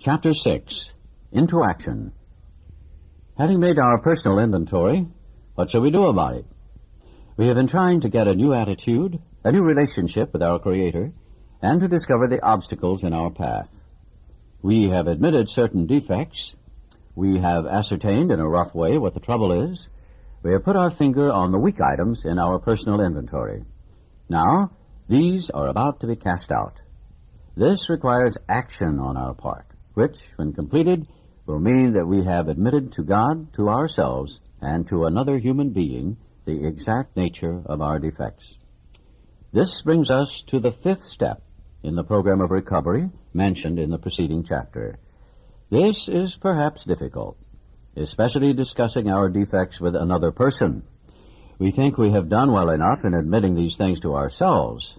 Chapter 6, Into Action. Having made our personal inventory, what shall we do about it? We have been trying to get a new attitude, a new relationship with our Creator, and to discover the obstacles in our path. We have admitted certain defects. We have ascertained in a rough way what the trouble is. We have put our finger on the weak items in our personal inventory. Now, these are about to be cast out. This requires action on our part, which, when completed, will mean that we have admitted to God, to ourselves, and to another human being the exact nature of our defects. This brings us to the fifth step in the program of recovery mentioned in the preceding chapter. This is perhaps difficult, especially discussing our defects with another person. We think we have done well enough in admitting these things to ourselves.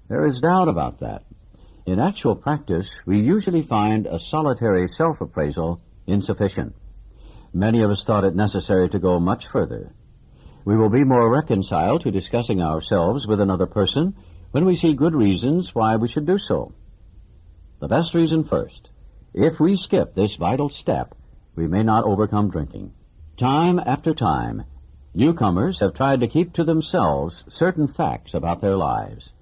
There is doubt about that. In actual practice, we usually find a solitary self-appraisal insufficient. Many of us thought it necessary to go much further. We will be more reconciled to discussing ourselves with another person when we see good reasons why we should do so. The best reason first. If we skip this vital step, we may not overcome drinking. Time after time, newcomers have tried to keep to themselves certain facts about their lives.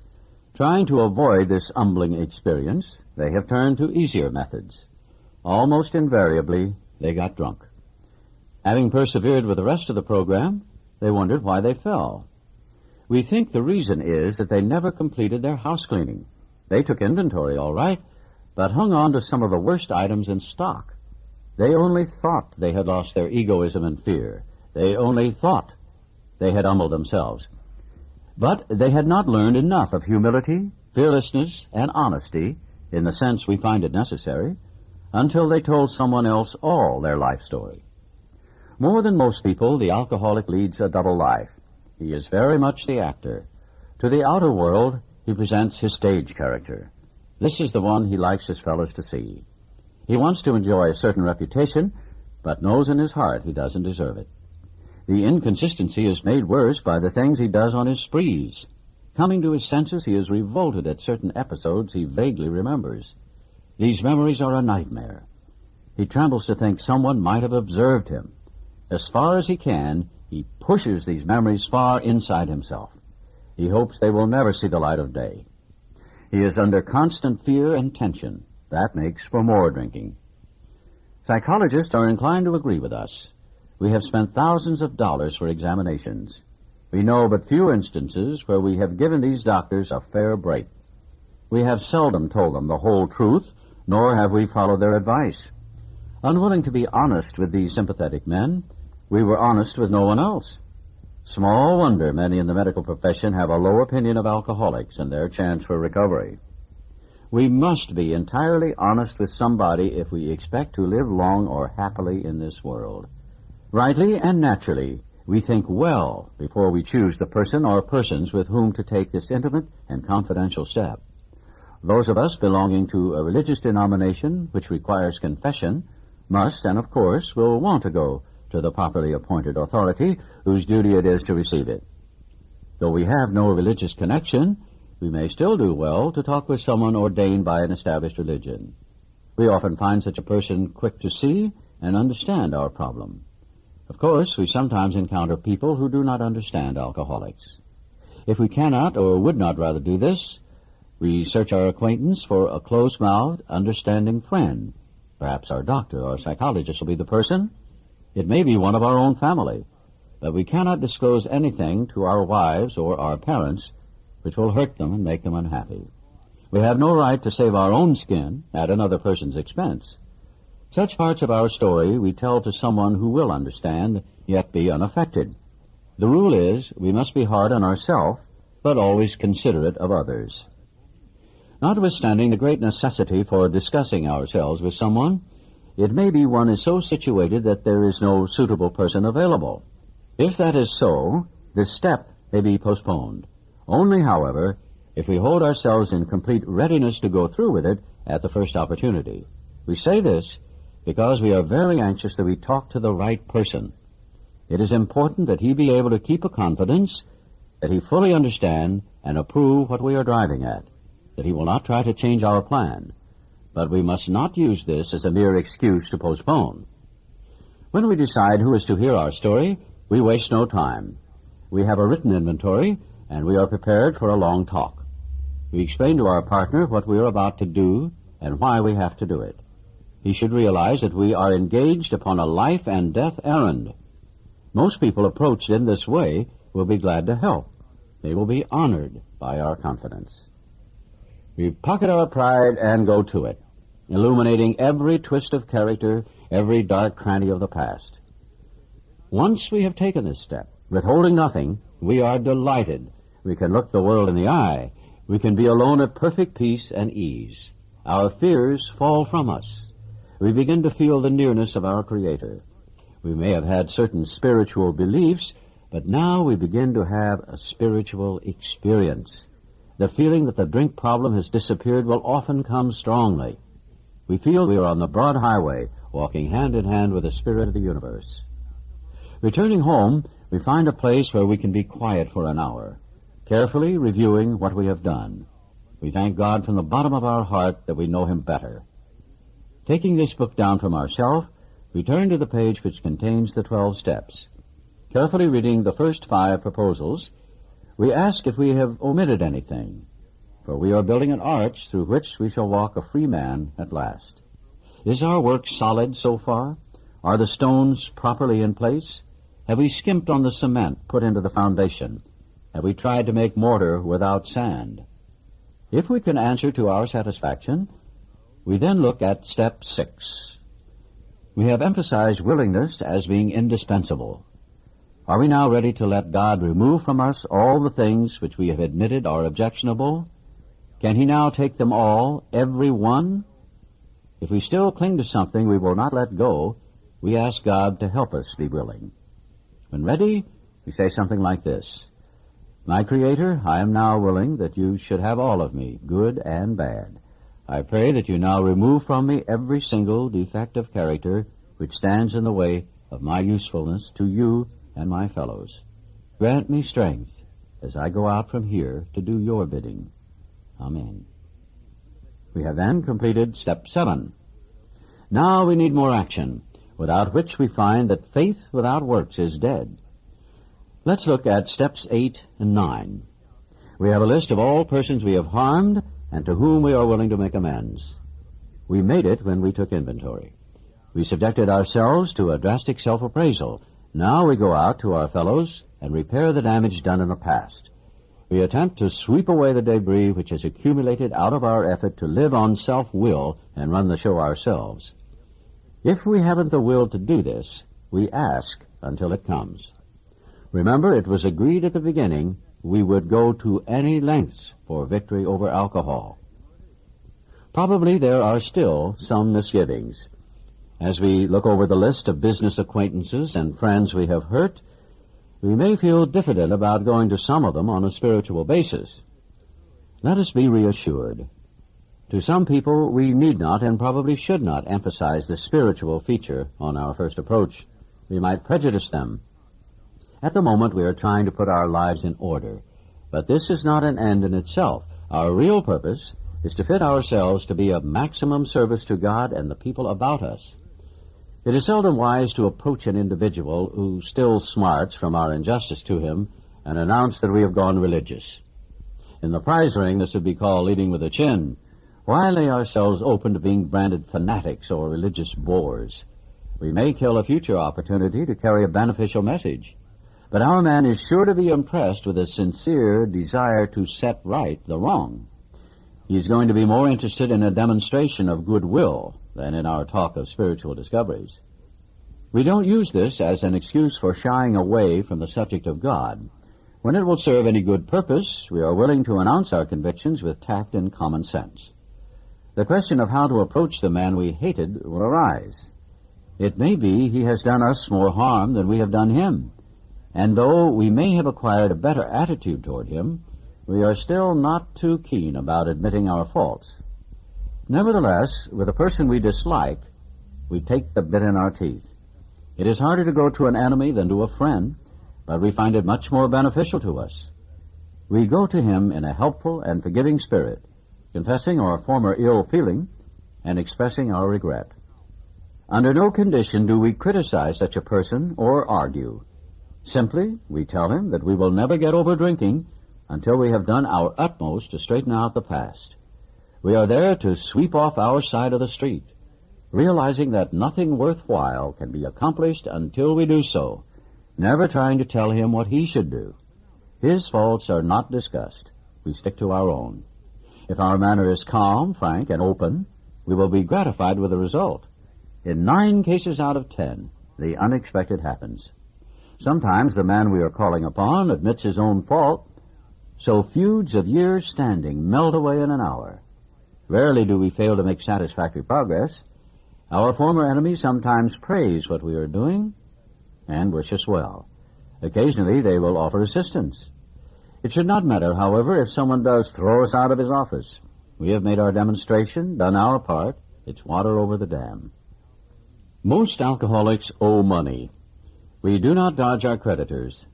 Trying to avoid this humbling experience, they have turned to easier methods. Almost invariably, they got drunk. Having persevered with the rest of the program, they wondered why they fell. We think the reason is that they never completed their house cleaning. They took inventory, all right, but hung on to some of the worst items in stock. They only thought they had lost their egoism and fear. They only thought they had humbled themselves. But they had not learned enough of humility, fearlessness, and honesty, in the sense we find it necessary, until they told someone else all their life story. More than most people, the alcoholic leads a double life. He is very much the actor. To the outer world, he presents his stage character. This is the one he likes his fellows to see. He wants to enjoy a certain reputation, but knows in his heart he doesn't deserve it. The inconsistency is made worse by the things he does on his sprees. Coming to his senses, he is revolted at certain episodes he vaguely remembers. These memories are a nightmare. He trembles to think someone might have observed him. As far as he can, he pushes these memories far inside himself. He hopes they will never see the light of day. He is under constant fear and tension. That makes for more drinking. Psychologists are inclined to agree with us. We have spent thousands of dollars for examinations. We know but few instances where we have given these doctors a fair break. We have seldom told them the whole truth, nor have we followed their advice. Unwilling to be honest with these sympathetic men, we were honest with no one else. Small wonder many in the medical profession have a low opinion of alcoholics and their chance for recovery. We must be entirely honest with somebody if we expect to live long or happily in this world. Rightly and naturally, we think well before we choose the person or persons with whom to take this intimate and confidential step. Those of us belonging to a religious denomination which requires confession must, and of course, will want to go to the properly appointed authority whose duty it is to receive it. Though we have no religious connection, we may still do well to talk with someone ordained by an established religion. We often find such a person quick to see and understand our problem. Of course, we sometimes encounter people who do not understand alcoholics. If we cannot or would not rather do this, we search our acquaintance for a close-mouthed, understanding friend. Perhaps our doctor or psychologist will be the person. It may be one of our own family, but we cannot disclose anything to our wives or our parents which will hurt them and make them unhappy. We have no right to save our own skin at another person's expense. Such parts of our story we tell to someone who will understand, yet be unaffected. The rule is we must be hard on ourselves, but always considerate of others. Notwithstanding the great necessity for discussing ourselves with someone, it may be one is so situated that there is no suitable person available. If that is so, this step may be postponed. Only, however, if we hold ourselves in complete readiness to go through with it at the first opportunity. We say this because we are very anxious that we talk to the right person. It is important that he be able to keep a confidence, that he fully understand and approve what we are driving at, that he will not try to change our plan. but we must not use this as a mere excuse to postpone. When we decide who is to hear our story, we waste no time. We have a written inventory, and we are prepared for a long talk. We explain to our partner what we are about to do and why we have to do it. He should realize that we are engaged upon a life and death errand. Most people approached in this way will be glad to help. They will be honored by our confidence. We pocket our pride and go to it, illuminating every twist of character, every dark cranny of the past. Once we have taken this step, withholding nothing, we are delighted. We can look the world in the eye. We can be alone at perfect peace and ease. Our fears fall from us. We begin to feel the nearness of our Creator. We may have had certain spiritual beliefs, but now we begin to have a spiritual experience. The feeling that the drink problem has disappeared will often come strongly. We feel we are on the broad highway, walking hand in hand with the Spirit of the universe. Returning home, we find a place where we can be quiet for an hour, carefully reviewing what we have done. We thank God from the bottom of our heart that we know Him better. Taking this book down from our shelf, we turn to the page which contains the 12 steps. Carefully reading the first 5 proposals, we ask if we have omitted anything, for we are building an arch through which we shall walk a free man at last. Is our work solid so far? Are the stones properly in place? Have we skimped on the cement put into the foundation? Have we tried to make mortar without sand? If we can answer to our satisfaction, we then look at step 6. We have emphasized willingness as being indispensable. Are we now ready to let God remove from us all the things which we have admitted are objectionable? Can He now take them all, every one? If we still cling to something we will not let go, we ask God to help us be willing. When ready, we say something like this: My Creator, I am now willing that you should have all of me, good and bad. I pray that you now remove from me every single defect of character which stands in the way of my usefulness to you and my fellows. Grant me strength as I go out from here to do your bidding. Amen. We have then completed step 7. Now we need more action, without which we find that faith without works is dead. Let's look at steps 8 and 9. We have a list of all persons we have harmed and to whom we are willing to make amends. We made it when we took inventory. We subjected ourselves to a drastic self-appraisal. Now we go out to our fellows and repair the damage done in the past. We attempt to sweep away the debris which has accumulated out of our effort to live on self-will and run the show ourselves. If we haven't the will to do this, we ask until it comes. Remember, it was agreed at the beginning we would go to any lengths for victory over alcohol. Probably there are still some misgivings. As we look over the list of business acquaintances and friends we have hurt, we may feel diffident about going to some of them on a spiritual basis. Let us be reassured. To some people, we need not and probably should not emphasize the spiritual feature on our first approach. We might prejudice them. At the moment, we are trying to put our lives in order, but this is not an end in itself. Our real purpose is to fit ourselves to be of maximum service to God and the people about us. It is seldom wise to approach an individual who still smarts from our injustice to him and announce that we have gone religious. In the prize ring, this would be called leading with a chin. Why lay ourselves open to being branded fanatics or religious bores? We may kill a future opportunity to carry a beneficial message, but our man is sure to be impressed with a sincere desire to set right the wrong. He is going to be more interested in a demonstration of goodwill than in our talk of spiritual discoveries. We don't use this as an excuse for shying away from the subject of God. When it will serve any good purpose, we are willing to announce our convictions with tact and common sense. The question of how to approach the man we hated will arise. It may be he has done us more harm than we have done him, and though we may have acquired a better attitude toward him, we are still not too keen about admitting our faults. Nevertheless, with a person we dislike, we take the bit in our teeth. It is harder to go to an enemy than to a friend, but we find it much more beneficial to us. We go to him in a helpful and forgiving spirit, confessing our former ill feeling and expressing our regret. Under no condition do we criticize such a person or argue. Simply, we tell him that we will never get over drinking until we have done our utmost to straighten out the past. We are there to sweep off our side of the street, realizing that nothing worthwhile can be accomplished until we do so, never trying to tell him what he should do. His faults are not discussed. We stick to our own. If our manner is calm, frank, and open, we will be gratified with the result. In 9 cases out of 10, the unexpected happens. Sometimes the man we are calling upon admits his own fault, so feuds of years standing melt away in an hour. Rarely do we fail to make satisfactory progress. Our former enemies sometimes praise what we are doing and wish us well. Occasionally they will offer assistance. It should not matter, however, if someone does throw us out of his office. We have made our demonstration, done our part. It's water over the dam. Most alcoholics owe money. We do not dodge our creditors.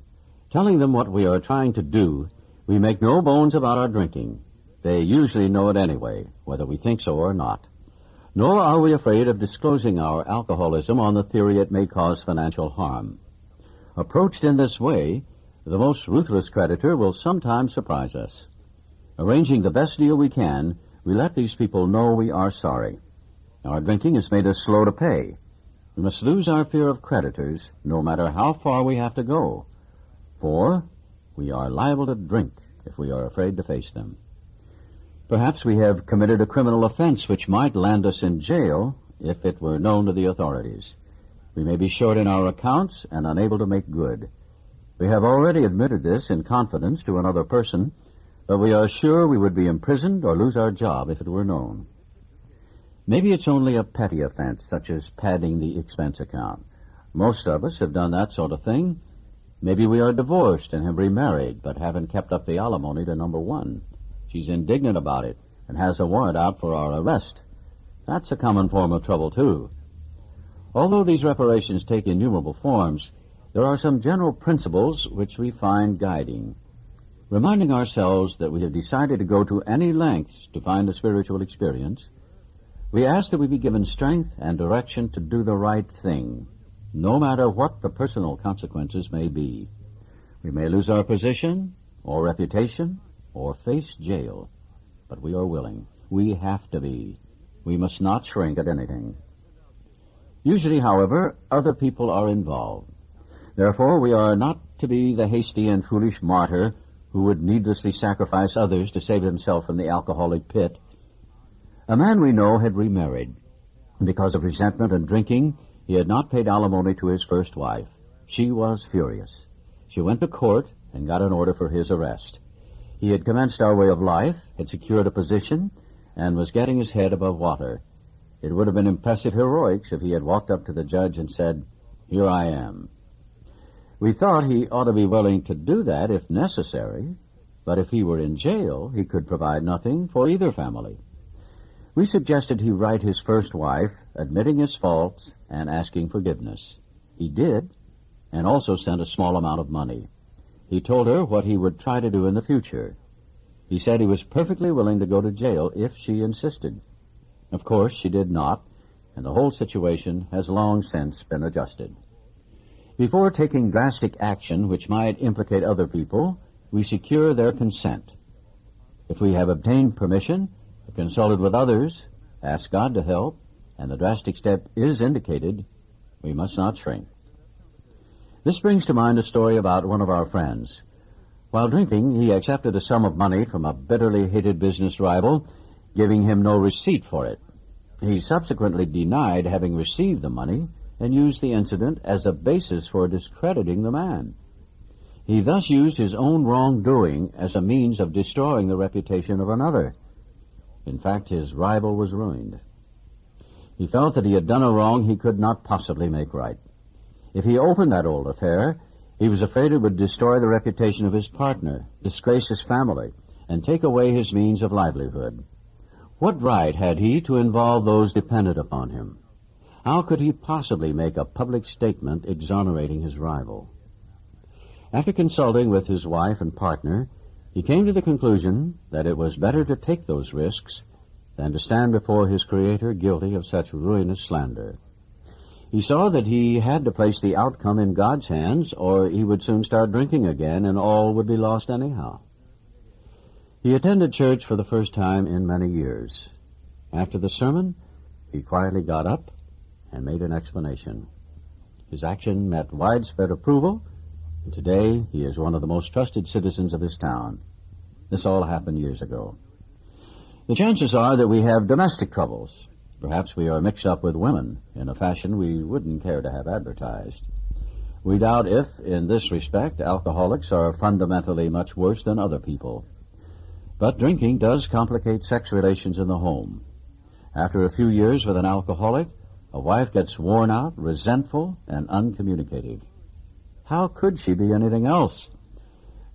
Telling them what we are trying to do, we make no bones about our drinking. They usually know it anyway, whether we think so or not. Nor are we afraid of disclosing our alcoholism on the theory it may cause financial harm. Approached in this way, the most ruthless creditor will sometimes surprise us. Arranging the best deal we can, we let these people know we are sorry. Our drinking has made us slow to pay. We must lose our fear of creditors, no matter how far we have to go. For we are liable to drink if we are afraid to face them. Perhaps we have committed a criminal offense which might land us in jail if it were known to the authorities. We may be short in our accounts and unable to make good. We have already admitted this in confidence to another person, but we are sure we would be imprisoned or lose our job if it were known. Maybe it's only a petty offense, such as padding the expense account. Most of us have done that sort of thing. Maybe we are divorced and have remarried, but haven't kept up the alimony to number 1. She's indignant about it and has a warrant out for our arrest. That's a common form of trouble, too. Although these reparations take innumerable forms, there are some general principles which we find guiding. Reminding ourselves that we have decided to go to any lengths to find a spiritual experience, we ask that we be given strength and direction to do the right thing, no matter what the personal consequences may be. We may lose our position or reputation or face jail, but we are willing. We have to be. We must not shrink at anything. Usually, however, other people are involved. Therefore, we are not to be the hasty and foolish martyr who would needlessly sacrifice others to save himself from the alcoholic pit. A man we know had remarried. Because of resentment and drinking, he had not paid alimony to his first wife. She was furious. She went to court and got an order for his arrest. He had commenced our way of life, had secured a position, and was getting his head above water. It would have been impressive heroics if he had walked up to the judge and said, "Here I am." We thought he ought to be willing to do that if necessary, but if he were in jail, he could provide nothing for either family. We suggested he write his first wife, admitting his faults and asking forgiveness. He did, and also sent a small amount of money. He told her what he would try to do in the future. He said he was perfectly willing to go to jail if she insisted. Of course, she did not, and the whole situation has long since been adjusted. Before taking drastic action which might implicate other people, we secure their consent. If we have obtained permission, consulted with others, asked God to help, and the drastic step is indicated, we must not shrink. This brings to mind a story about one of our friends. While drinking, he accepted a sum of money from a bitterly hated business rival, giving him no receipt for it. He subsequently denied having received the money and used the incident as a basis for discrediting the man. He thus used his own wrongdoing as a means of destroying the reputation of another. In fact, his rival was ruined. He felt that he had done a wrong he could not possibly make right. If he opened that old affair, he was afraid it would destroy the reputation of his partner, disgrace his family, and take away his means of livelihood. What right had he to involve those dependent upon him? How could he possibly make a public statement exonerating his rival? After consulting with his wife and partner, he came to the conclusion that it was better to take those risks than to stand before his Creator guilty of such ruinous slander. He saw that he had to place the outcome in God's hands, or he would soon start drinking again, and all would be lost anyhow. He attended church for the first time in many years. After the sermon, he quietly got up and made an explanation. His action met widespread approval, and today he is one of the most trusted citizens of his town. This all happened years ago. The chances are that we have domestic troubles. Perhaps we are mixed up with women in a fashion we wouldn't care to have advertised. We doubt if, in this respect, alcoholics are fundamentally much worse than other people. But drinking does complicate sex relations in the home. After a few years with an alcoholic, a wife gets worn out, resentful, and uncommunicative. How could she be anything else?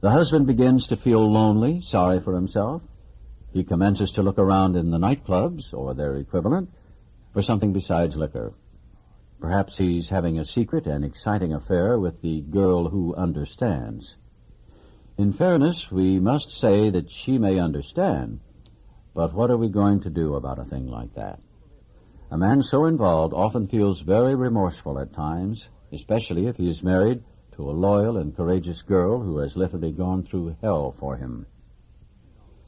The husband begins to feel lonely, sorry for himself. He commences to look around in the nightclubs, or their equivalent, for something besides liquor. Perhaps he's having a secret and exciting affair with the girl who understands. In fairness, we must say that she may understand, but what are we going to do about a thing like that? A man so involved often feels very remorseful at times, especially if he is married to a loyal and courageous girl who has literally gone through hell for him.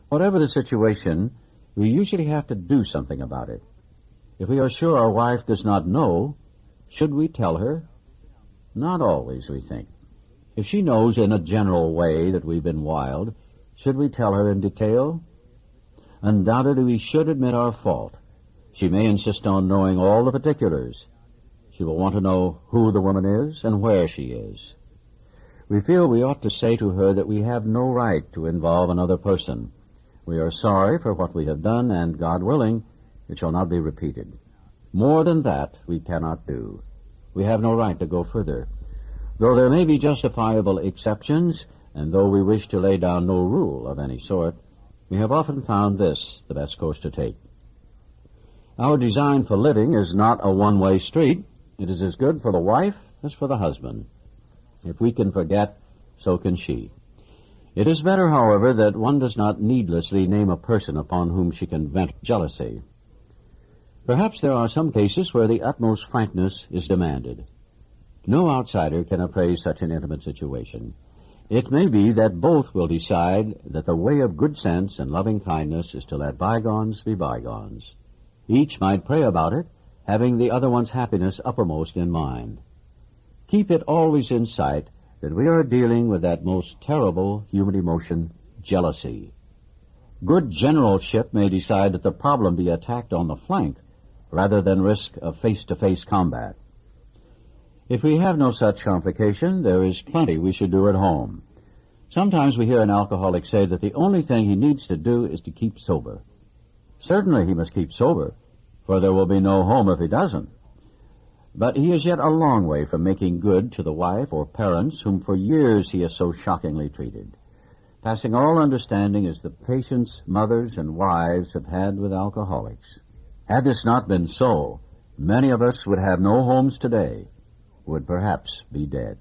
Whatever the situation, we usually have to do something about it. If we are sure our wife does not know, should we tell her? Not always, we think. If she knows in a general way that we've been wild, should we tell her in detail? Undoubtedly, we should admit our fault. She may insist on knowing all the particulars. She will want to know who the woman is and where she is. We feel we ought to say to her that we have no right to involve another person. We are sorry for what we have done, and, God willing, it shall not be repeated. More than that we cannot do. We have no right to go further. Though there may be justifiable exceptions, and though we wish to lay down no rule of any sort, we have often found this the best course to take. Our design for living is not a one-way street. It is as good for the wife as for the husband. If we can forget, so can she. It is better, however, that one does not needlessly name a person upon whom she can vent jealousy. Perhaps there are some cases where the utmost frankness is demanded. No outsider can appraise such an intimate situation. It may be that both will decide that the way of good sense and loving kindness is to let bygones be bygones. Each might pray about it, having the other one's happiness uppermost in mind. Keep it always in sight that we are dealing with that most terrible human emotion, jealousy. Good generalship may decide that the problem be attacked on the flank rather than risk a face-to-face combat. If we have no such complication, there is plenty we should do at home. Sometimes we hear an alcoholic say that the only thing he needs to do is to keep sober. Certainly he must keep sober, for there will be no home if he doesn't. But he is yet a long way from making good to the wife or parents whom for years he has so shockingly treated. Passing all understanding is the patience mothers and wives have had with alcoholics. Had this not been so, many of us would have no homes today, would perhaps be dead.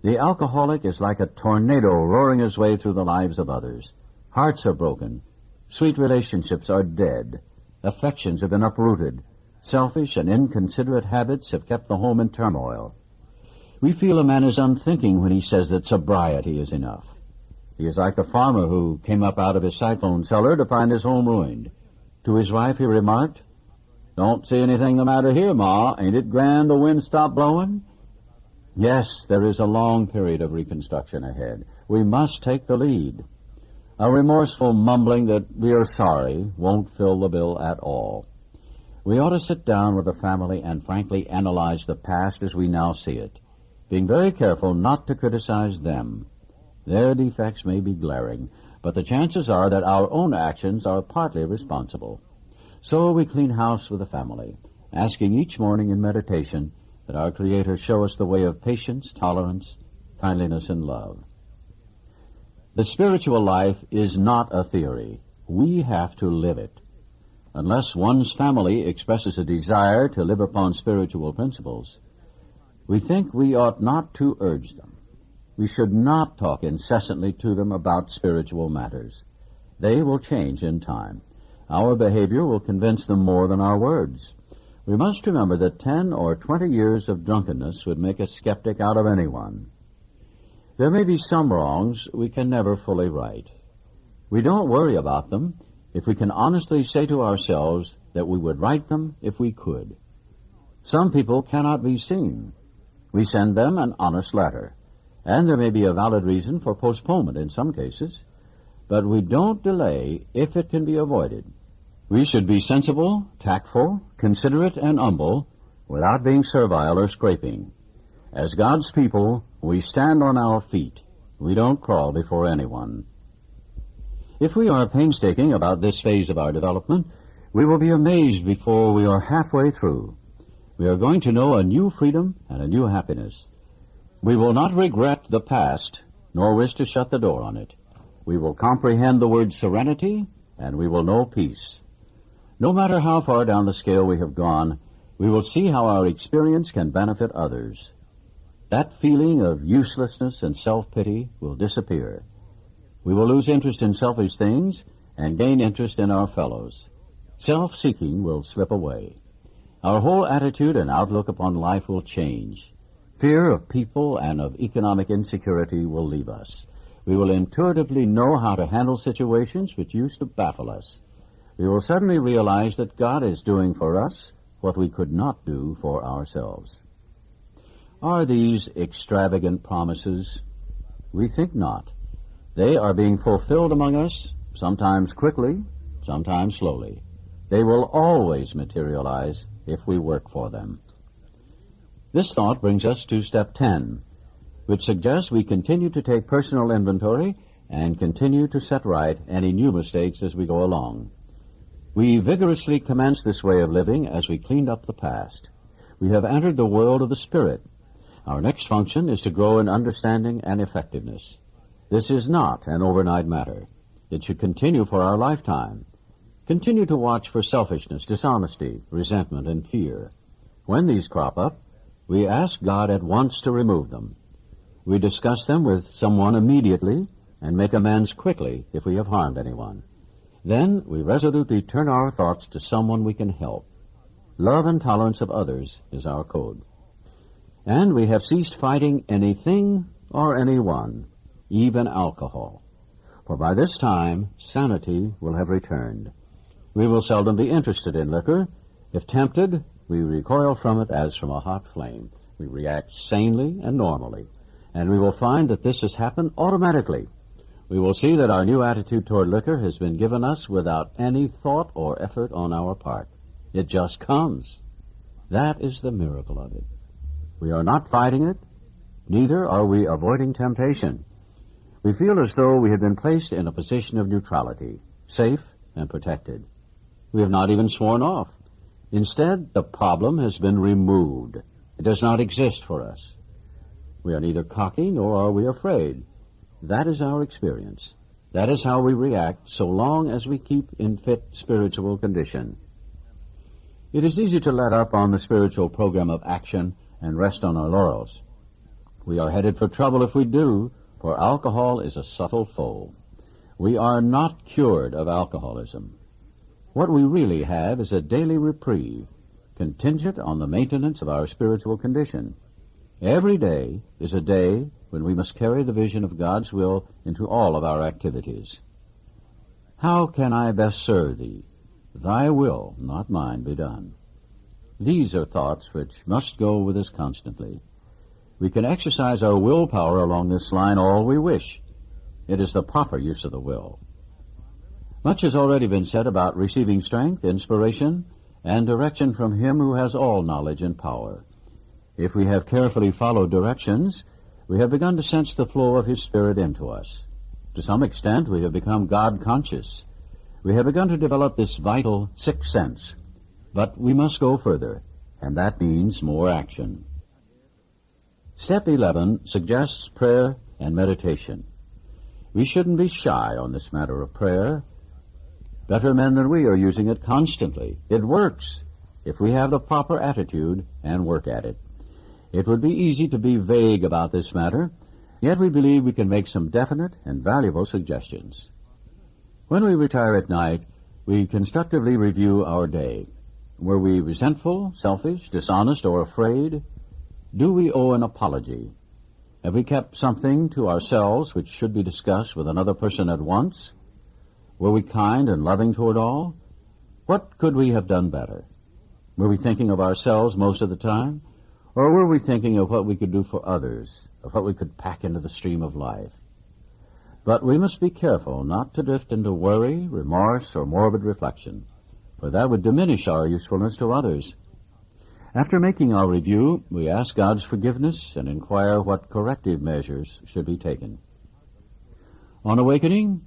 The alcoholic is like a tornado roaring his way through the lives of others. Hearts are broken. Sweet relationships are dead. Affections have been uprooted. Selfish and inconsiderate habits have kept the home in turmoil. We feel a man is unthinking when he says that sobriety is enough. He is like the farmer who came up out of his cyclone cellar to find his home ruined. To his wife he remarked, "Don't see anything the matter here, Ma. Ain't it grand the wind stopped blowing?" Yes, there is a long period of reconstruction ahead. We must take the lead. A remorseful mumbling that we are sorry won't fill the bill at all. We ought to sit down with the family and frankly analyze the past as we now see it, being very careful not to criticize them. Their defects may be glaring, but the chances are that our own actions are partly responsible. So we clean house with the family, asking each morning in meditation that our Creator show us the way of patience, tolerance, kindliness, and love. The spiritual life is not a theory. We have to live it. Unless one's family expresses a desire to live upon spiritual principles, we think we ought not to urge them. We should not talk incessantly to them about spiritual matters. They will change in time. Our behavior will convince them more than our words. We must remember that 10 or 20 years of drunkenness would make a skeptic out of anyone. There may be some wrongs we can never fully right. We don't worry about them if we can honestly say to ourselves that we would right them if we could. Some people cannot be seen. We send them an honest letter, and there may be a valid reason for postponement in some cases, but we don't delay if it can be avoided. We should be sensible, tactful, considerate, and humble without being servile or scraping. As God's people, we stand on our feet. We don't crawl before anyone. If we are painstaking about this phase of our development, we will be amazed before we are halfway through. We are going to know a new freedom and a new happiness. We will not regret the past, nor wish to shut the door on it. We will comprehend the word serenity, and we will know peace. No matter how far down the scale we have gone, we will see how our experience can benefit others. That feeling of uselessness and self-pity will disappear. We will lose interest in selfish things and gain interest in our fellows. Self-seeking will slip away. Our whole attitude and outlook upon life will change. Fear of people and of economic insecurity will leave us. We will intuitively know how to handle situations which used to baffle us. We will suddenly realize that God is doing for us what we could not do for ourselves. Are these extravagant promises? We think not. They are being fulfilled among us, sometimes quickly, sometimes slowly. They will always materialize if we work for them. This thought brings us to step 10, which suggests we continue to take personal inventory and continue to set right any new mistakes as we go along. We vigorously commenced this way of living as we cleaned up the past. We have entered the world of the Spirit. Our next function is to grow in understanding and effectiveness. This is not an overnight matter. It should continue for our lifetime. Continue to watch for selfishness, dishonesty, resentment, and fear. When these crop up, we ask God at once to remove them. We discuss them with someone immediately and make amends quickly if we have harmed anyone. Then we resolutely turn our thoughts to someone we can help. Love and tolerance of others is our code. And we have ceased fighting anything or anyone, even alcohol. For by this time, sanity will have returned. We will seldom be interested in liquor. If tempted, we recoil from it as from a hot flame. We react sanely and normally. And we will find that this has happened automatically. We will see that our new attitude toward liquor has been given us without any thought or effort on our part. It just comes. That is the miracle of it. We are not fighting it, neither are we avoiding temptation. We feel as though we had been placed in a position of neutrality, safe and protected. We have not even sworn off. Instead, the problem has been removed. It does not exist for us. We are neither cocky nor are we afraid. That is our experience. That is how we react so long as we keep in fit spiritual condition. It is easy to let up on the spiritual program of action and rest on our laurels. We are headed for trouble if we do, for alcohol is a subtle foe. We are not cured of alcoholism. What we really have is a daily reprieve, contingent on the maintenance of our spiritual condition. Every day is a day when we must carry the vision of God's will into all of our activities. How can I best serve Thee? Thy will, not mine, be done. These are thoughts which must go with us constantly. We can exercise our willpower along this line all we wish. It is the proper use of the will. Much has already been said about receiving strength, inspiration, and direction from Him who has all knowledge and power. If we have carefully followed directions, we have begun to sense the flow of His Spirit into us. To some extent, we have become God-conscious. We have begun to develop this vital sixth sense. But we must go further, and that means more action. Step 11 suggests prayer and meditation. We shouldn't be shy on this matter of prayer. Better men than we are using it constantly. It works if we have the proper attitude and work at it. It would be easy to be vague about this matter, yet we believe we can make some definite and valuable suggestions. When we retire at night, we constructively review our day. Were we resentful, selfish, dishonest, or afraid? Do we owe an apology? Have we kept something to ourselves which should be discussed with another person at once? Were we kind and loving toward all? What could we have done better? Were we thinking of ourselves most of the time? Or were we thinking of what we could do for others, of what we could pack into the stream of life? But we must be careful not to drift into worry, remorse, or morbid reflection, for that would diminish our usefulness to others. After making our review, we ask God's forgiveness and inquire what corrective measures should be taken. On awakening,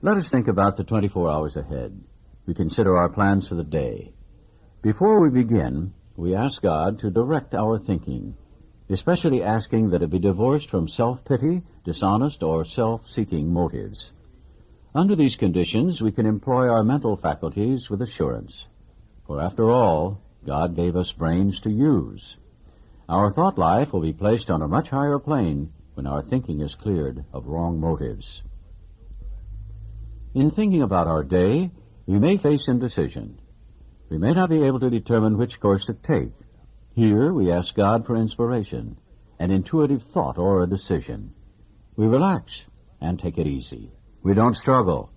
let us think about the 24 hours ahead. We consider our plans for the day. Before we begin, we ask God to direct our thinking, especially asking that it be divorced from self-pity, dishonest, or self-seeking motives. Under these conditions, we can employ our mental faculties with assurance. For after all, God gave us brains to use. Our thought life will be placed on a much higher plane when our thinking is cleared of wrong motives. In thinking about our day, we may face indecision. We may not be able to determine which course to take. Here we ask God for inspiration, an intuitive thought or a decision. We relax and take it easy. We don't struggle.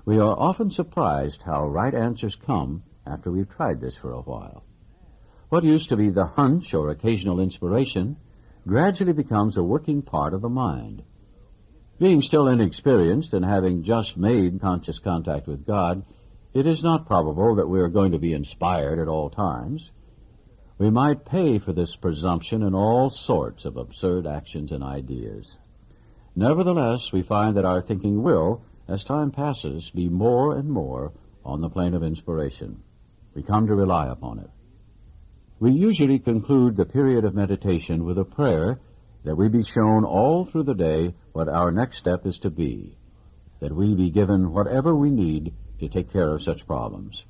We are often surprised how right answers come after we've tried this for a while. What used to be the hunch or occasional inspiration gradually becomes a working part of the mind. Being still inexperienced and having just made conscious contact with God, it is not probable that we are going to be inspired at all times. We might pay for this presumption in all sorts of absurd actions and ideas. Nevertheless, we find that our thinking will, as time passes, be more and more on the plane of inspiration. We come to rely upon it. We usually conclude the period of meditation with a prayer that we be shown all through the day what our next step is to be, that we be given whatever we need to take care of such problems.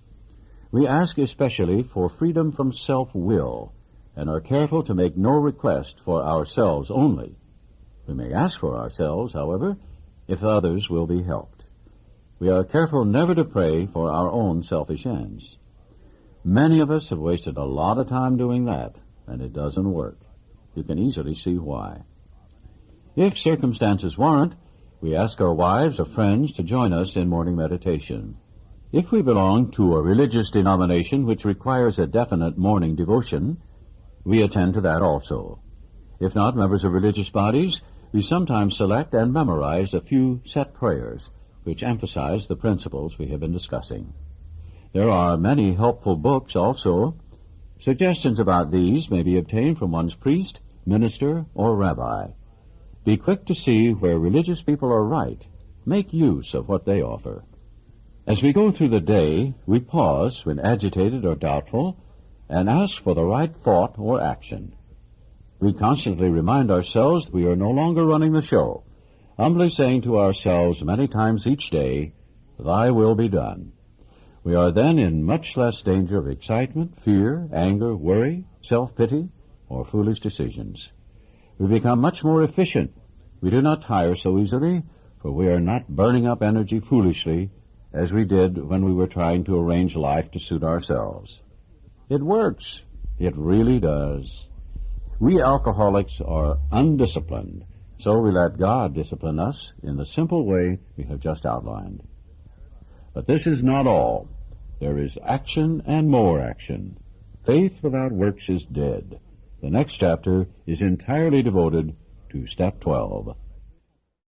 We ask especially for freedom from self-will and are careful to make no request for ourselves only. We may ask for ourselves, however, if others will be helped. We are careful never to pray for our own selfish ends. Many of us have wasted a lot of time doing that, and it doesn't work. You can easily see why. If circumstances warrant, we ask our wives or friends to join us in morning meditation. If we belong to a religious denomination which requires a definite morning devotion, we attend to that also. If not members of religious bodies, we sometimes select and memorize a few set prayers which emphasize the principles we have been discussing. There are many helpful books also. Suggestions about these may be obtained from one's priest, minister, or rabbi. Be quick to see where religious people are right. Make use of what they offer. As we go through the day, we pause when agitated or doubtful and ask for the right thought or action. We constantly remind ourselves that we are no longer running the show, humbly saying to ourselves many times each day, "Thy will be done." We are then in much less danger of excitement, fear, anger, worry, self-pity, or foolish decisions. We become much more efficient. We do not tire so easily, for we are not burning up energy foolishly as we did when we were trying to arrange life to suit ourselves. It works. It really does. We alcoholics are undisciplined, so we let God discipline us in the simple way we have just outlined. But this is not all. There is action and more action. Faith without works is dead. The next chapter is entirely devoted to Step 12.